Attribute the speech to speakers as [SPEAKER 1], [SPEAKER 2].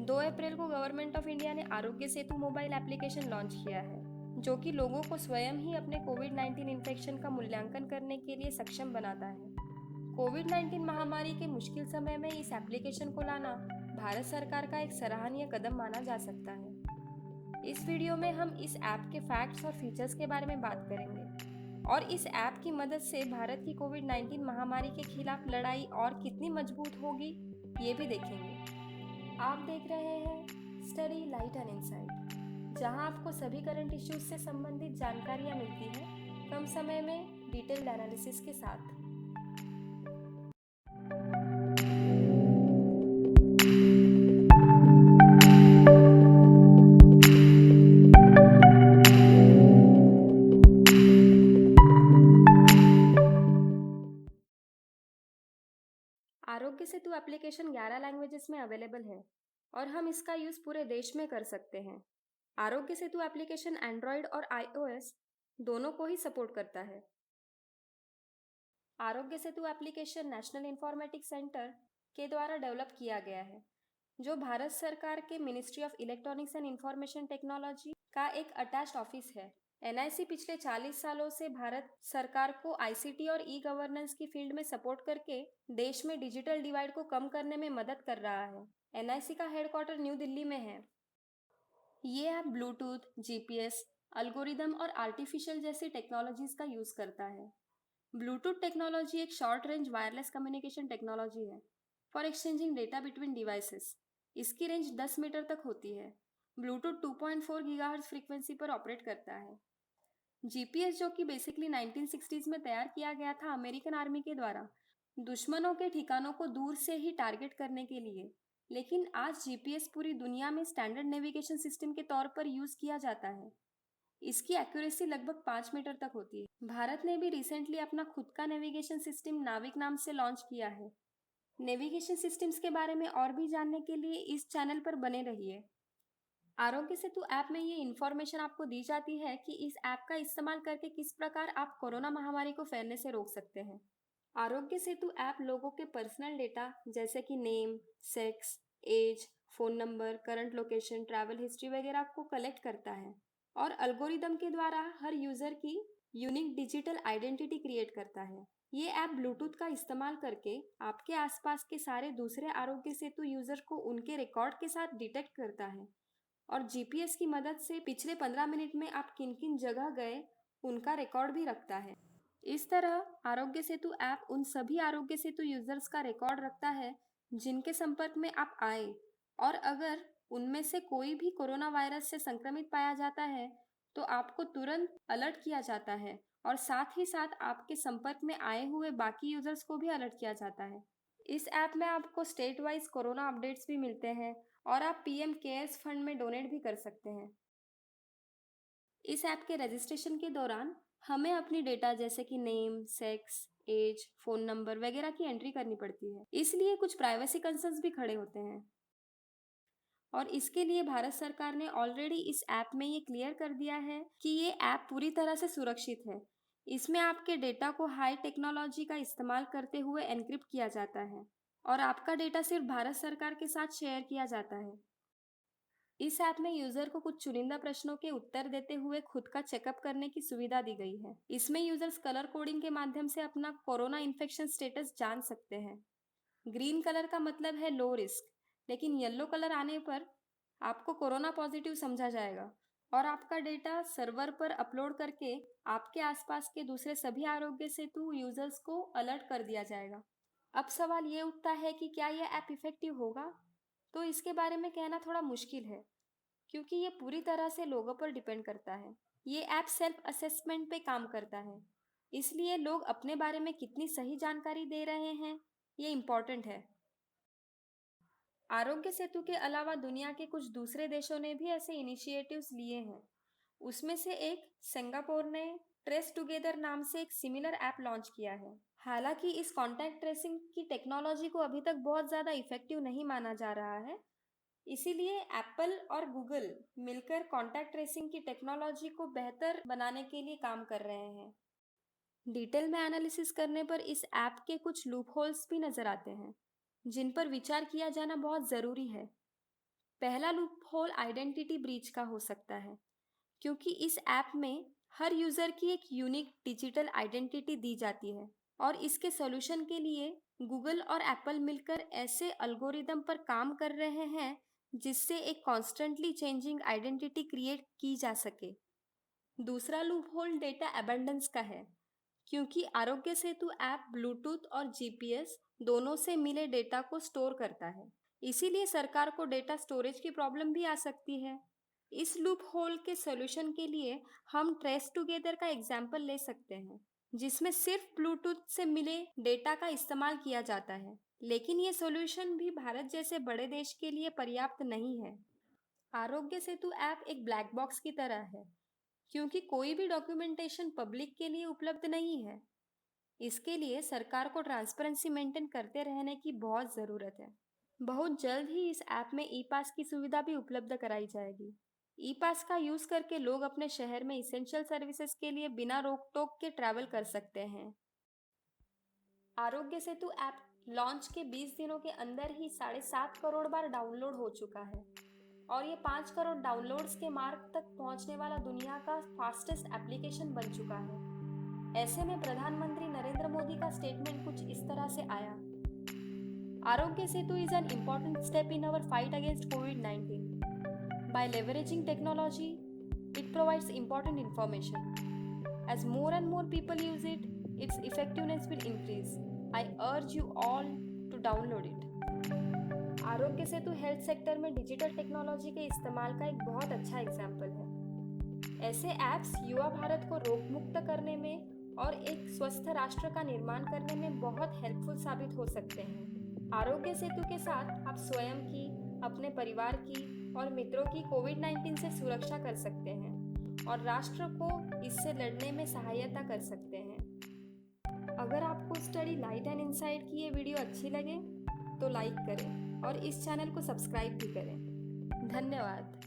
[SPEAKER 1] 2 अप्रैल को government of India ने Aarogya Setu mobile application launch किया है, जो कि लोगों को स्वयं ही अपने कोविड-19 इन्फेक्शन का मूल्यांकन करने के लिए सक्षम बनाता है। कोविड-19 महामारी के मुश्किल समय में इस एप्लीकेशन को लाना भारत सरकार का एक सराहनीय कदम माना जा सकता है। इस वीडियो में हम इस ऐप के फैक्ट्स और फीचर्स के बारे में बात करेंगे और इस ऐप की मदद से भारत की कोविड-19 महामारी के खिलाफ लड़ाई और कितनी मजबूत होगी, ये भी देखेंगे। आप देख रहे हैं स्टडी लाइट एंड इनसाइट, जहां आपको सभी करंट इश्यूज से संबंधित जानकारियां मिलती हैं कम समय में डिटेल्ड एनालिसिस के साथ। आरोग्य सेतु एप्लीकेशन 11 लैंग्वेजेस में अवेलेबल है और हम इसका यूज़ पूरे देश में कर सकते हैं। आरोग्य सेतु एप्लीकेशन एंड्रॉयड और iOS दोनों को ही सपोर्ट करता है। Aarogya Setu application national informatics centre के द्वारा डेवलप किया गया है, जो भारत सरकार के ministry of electronics and information technology का एक अटैच्ड ऑफिस है। एनआईसी पिछले 40 सालों से भारत सरकार को आईसीटी और ई गवर्नेंस की फील्ड में सपोर्ट करके देश में डिजिटल डिवाइड को कम करने में मदद कर रहा है। एनआईसी का हेडक्वार्टर न्यू दिल्ली में है। ये ऐप ब्लूटूथ, जीपीएस, एल्गोरिदम और आर्टिफिशियल जैसी टेक्नोलॉजीज का यूज करता है। ब्लूटूथ टेक्नोलॉजी एक short range wireless communication technology है for exchanging data between devices. इसकी रेंज 10 मीटर तक होती है। ब्लूटूथ 2.4 गीगाहर्ट्ज फ्रीक्वेंसी पर ऑपरेट करता है। जीपीएस, जो कि बेसिकली 1960s में तैयार किया गया था अमेरिकन आर्मी के द्वारा दुश्मनों के ठिकानों को दूर से ही टारगेट करने के लिए, लेकिन आज जीपीएस पूरी दुनिया में स्टैंडर्ड नेविगेशन सिस्टम के तौर पर यूज किया जाता है। इसकी एक्यूरेसी लगभग 5 मीटर तक होती है। भारत ने भी रिसेंटली अपना खुद का नेविगेशन सिस्टम नाविक नाम से लॉन्च किया है। नेविगेशन सिस्टम्स के बारे में और भी जानने के लिए इस चैनल पर बने रहिए। आरोग्य सेतु ऐप में ये इन्फॉर्मेशन आपको दी जाती है कि इस ऐप का इस्तेमाल करके किस प्रकार आप कोरोना महामारी को फैलने से रोक सकते हैं। आरोग्य सेतु ऐप लोगों के पर्सनल डेटा जैसे कि name, sex, age, phone number, current location, travel history वगैरह को कलेक्ट करता है और एल्गोरिदम के द्वारा हर यूजर की यूनिक डिजिटल आइडेंटिटी क्रिएट करता है। ये ऐप ब्लूटूथ का इस्तेमाल करके आपके आसपास के सारे दूसरे आरोग्य सेतु यूजर को उनके रिकॉर्ड के साथ डिटेक्ट करता है और जीपीएस की मदद से पिछले 15 मिनट में आप किन किन जगह गए उनका रिकॉर्ड भी रखता है। इस तरह आरोग्य सेतु ऐप उन सभी आरोग्य सेतु यूजर्स का रिकॉर्ड रखता है जिनके संपर्क में आप आए, और अगर उनमें से कोई भी कोरोना वायरस से संक्रमित पाया जाता है तो आपको तुरंत अलर्ट किया जाता है और साथ ही साथ आपके संपर्क में आए हुए बाकी यूजर्स को भी अलर्ट किया जाता है। इस ऐप में आपको स्टेट वाइज कोरोना अपडेट्स भी मिलते हैं और आप पीएम केयर्स फंड में डोनेट भी कर सकते हैं। इस ऐप के रजिस्ट्रेशन के दौरान हमें अपनी डेटा जैसे कि name, sex, age, phone number वगैरह की एंट्री करनी पड़ती है, इसलिए कुछ प्राइवेसी कंसर्न्स भी खड़े होते हैं। और इसके लिए भारत सरकार ने ऑलरेडी इस ऐप में ये क्लियर कर दिया है कि ये ऐप पूरी तरह से सुरक्षित है। इसमें आपके डेटा को हाई टेक्नोलॉजी का इस्तेमाल करते हुए एनक्रिप्ट किया जाता है और आपका डेटा सिर्फ भारत सरकार के साथ शेयर किया जाता है। इस ऐप में यूजर को कुछ चुनिंदा प्रश्नों के उत्तर देते हुए खुद का चेकअप करने की सुविधा दी गई है। इसमें यूजर्स कलर कोडिंग के माध्यम से अपना कोरोना इन्फेक्शन स्टेटस जान सकते हैं। ग्रीन कलर का मतलब है लो रिस्क, लेकिन येलो कलर आने पर आपको कोरोना पॉजिटिव समझा जाएगा और आपका डेटा सर्वर पर अपलोड करके आपके आसपास के दूसरे सभी आरोग्य सेतु यूजर्स को अलर्ट कर दिया जाएगा। अब सवाल ये उठता है कि क्या यह ऐप इफेक्टिव होगा? तो इसके बारे में कहना थोड़ा मुश्किल है, क्योंकि ये पूरी तरह से लोगों पर डिपेंड करता है। ये ऐप सेल्फ असेसमेंट पे काम करता है, इसलिए लोग अपने बारे में कितनी सही जानकारी दे रहे हैं, ये इम्पोर्टेंट है। आरोग्य सेतु के अलावा दुनिया के कुछ दूसरे देशों ने भी ऐसे इनिशिएटिव्स लिए हैं। उसमें से एक सिंगापुर ने ट्रेस टुगेदर नाम से एक सिमिलर ऐप लॉन्च किया है। हालांकि इस कॉन्टैक्ट ट्रेसिंग की टेक्नोलॉजी को अभी तक बहुत ज़्यादा इफेक्टिव नहीं माना जा रहा है, इसीलिए एप्पल और गूगल मिलकर कॉन्टैक्ट ट्रेसिंग की टेक्नोलॉजी को बेहतर बनाने के लिए काम कर रहे हैं। डिटेल में एनालिसिस करने पर इस ऐप के कुछ लूप होल्स भी नजर आते हैं, जिन पर विचार किया जाना बहुत ज़रूरी है। पहला लूप होल आइडेंटिटी ब्रीच का हो सकता है, क्योंकि इस ऐप में हर यूज़र की एक यूनिक डिजिटल आइडेंटिटी दी जाती है और इसके सॉल्यूशन के लिए गूगल और एप्पल मिलकर ऐसे एल्गोरिदम पर काम कर रहे हैं जिससे एक कॉन्स्टेंटली चेंजिंग आइडेंटिटी क्रिएट की जा सके। दूसरा लूप होल डेटा अबंडेंस का है, क्योंकि आरोग्य सेतु ऐप ब्लूटूथ और जीपीएस दोनों से मिले डेटा को स्टोर करता है, इसीलिए सरकार को डेटा स्टोरेज की प्रॉब्लम भी आ सकती है। इस लूप होल के सॉल्यूशन के लिए हम ट्रेस टुगेदर का एग्जाम्पल ले सकते हैं, जिसमें सिर्फ ब्लूटूथ से मिले डेटा का इस्तेमाल किया जाता है, लेकिन ये सॉल्यूशन भी भारत जैसे बड़े देश के लिए पर्याप्त नहीं है। आरोग्य सेतु ऐप एक ब्लैक बॉक्स की तरह है, क्योंकि कोई भी डॉक्यूमेंटेशन पब्लिक के लिए उपलब्ध नहीं है। इसके लिए सरकार को ट्रांसपेरेंसी मेंटेन करते रहने की बहुत ज़रूरत है। बहुत जल्द ही इस ऐप में ई पास की सुविधा भी उपलब्ध कराई जाएगी। ई पास का यूज़ करके लोग अपने शहर में इसेंशियल सर्विसेज के लिए बिना रोक टोक के ट्रैवल कर सकते हैं। आरोग्य सेतु ऐप लॉन्च के 20 दिनों के अंदर ही 7.5 करोड़ बार डाउनलोड हो चुका है और ये 5 करोड़ डाउनलोड्स के मार्क तक पहुंचने वाला दुनिया का फास्टेस्ट एप्लीकेशन बन चुका है। ऐसे में प्रधानमंत्री नरेंद्र मोदी का स्टेटमेंट कुछ इस तरह से आया: Aarogya Setu is an important step in our fight against COVID-19. By leveraging technology, it provides important information. As more and more people use it, its effectiveness will increase. I urge you all to download it. Aarogya Setu health sector में digital technology के इस्तेमाल का एक बहुत अच्छा example है। ऐसे apps युवा भारत को रोग मुक्त करने में और एक स्वस्थ राष्ट्र का निर्माण करने में बहुत हेल्पफुल साबित हो सकते हैं। आरोग्य सेतु के साथ आप स्वयं की, अपने परिवार की और मित्रों की कोविड-19 से सुरक्षा कर सकते हैं और राष्ट्र को इससे लड़ने में सहायता कर सकते हैं। अगर आपको स्टडी लाइट एंड इनसाइट की ये वीडियो अच्छी लगे तो लाइक करें और इस चैनल को सब्सक्राइब भी करें। धन्यवाद।